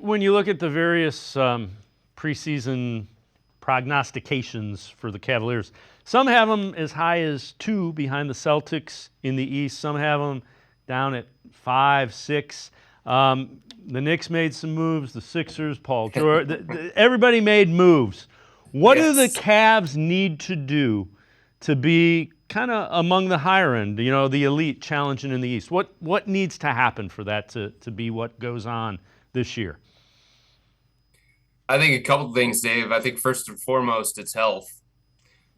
When you look at the various preseason prognostications for the Cavaliers, some have them as high as 2 behind the Celtics in the East. Some have them down at 5, 6. The Knicks made some moves. The Sixers, Paul George, everybody made moves. What do the Cavs need to do to be kind of among the higher end, the elite challenging in the East? What needs to happen for that to be what goes on this year? I think a couple of things, Dave. I think first and foremost, it's health.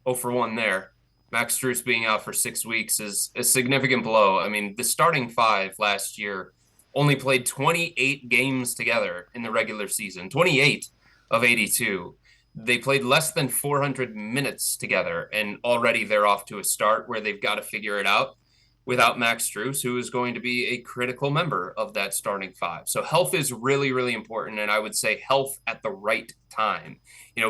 0 for 1 there. Max Strus being out for 6 weeks is a significant blow. I mean, the starting five last year only played 28 games together in the regular season, 28 of 82. They played less than 400 minutes together, and already they're off to a start where they've got to figure it out without Max Strus, who is going to be a critical member of that starting five. So health is really, really important. And I would say health at the right time.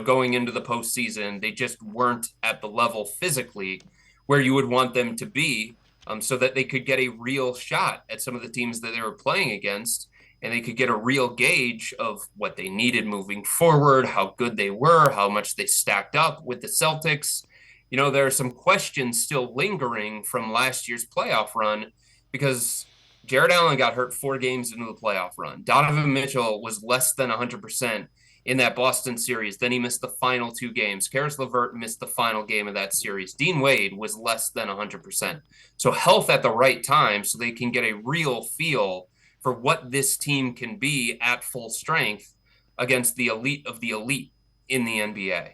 Going into the postseason, they just weren't at the level physically where you would want them to be, so that they could get a real shot at some of the teams that they were playing against. And they could get a real gauge of what they needed moving forward, how good they were, how much they stacked up with the Celtics. There are some questions still lingering from last year's playoff run because Jared Allen got hurt 4 games into the playoff run. Donovan Mitchell was less than 100% in that Boston series. Then he missed the final 2 games. Karis LeVert missed the final game of that series. Dean Wade was less than 100%. So health at the right time so they can get a real feel for what this team can be at full strength against the elite of the elite in the NBA.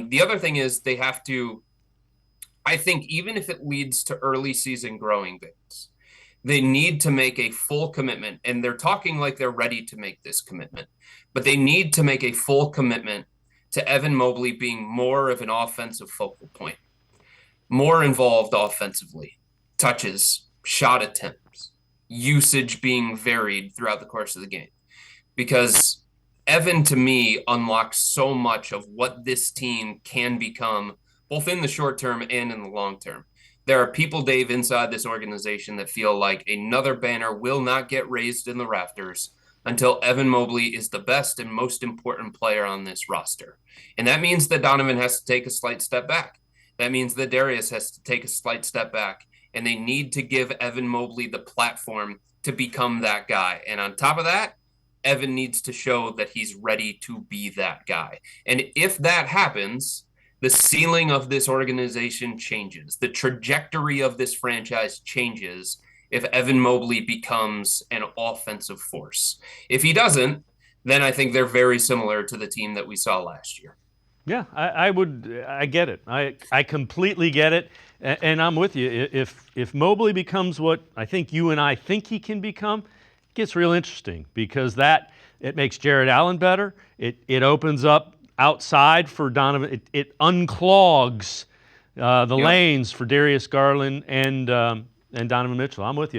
The other thing is they have to, I think, even if it leads to early season growing pains, they need to make a full commitment. And they're talking like they're ready to make this commitment, but they need to make a full commitment to Evan Mobley being more of an offensive focal point, more involved offensively, touches, shot attempts, usage being varied throughout the course of the game. Because Evan, to me, unlocks so much of what this team can become, both in the short term and in the long term. There are people, Dave, inside this organization that feel like another banner will not get raised in the rafters until Evan Mobley is the best and most important player on this roster. And that means that Donovan has to take a slight step back. That means that Darius has to take a slight step back. And they need to give Evan Mobley the platform to become that guy. And on top of that, Evan needs to show that he's ready to be that guy. And if that happens, the ceiling of this organization changes. The trajectory of this franchise changes if Evan Mobley becomes an offensive force. If he doesn't, then I think they're very similar to the team that we saw last year. Yeah, I get it. I completely get it. And I'm with you. If Mobley becomes what I think you and I think he can become, it gets real interesting because it makes Jared Allen better. It opens up outside for Donovan. It unclogs the lanes for Darius Garland and Donovan Mitchell. I'm with you.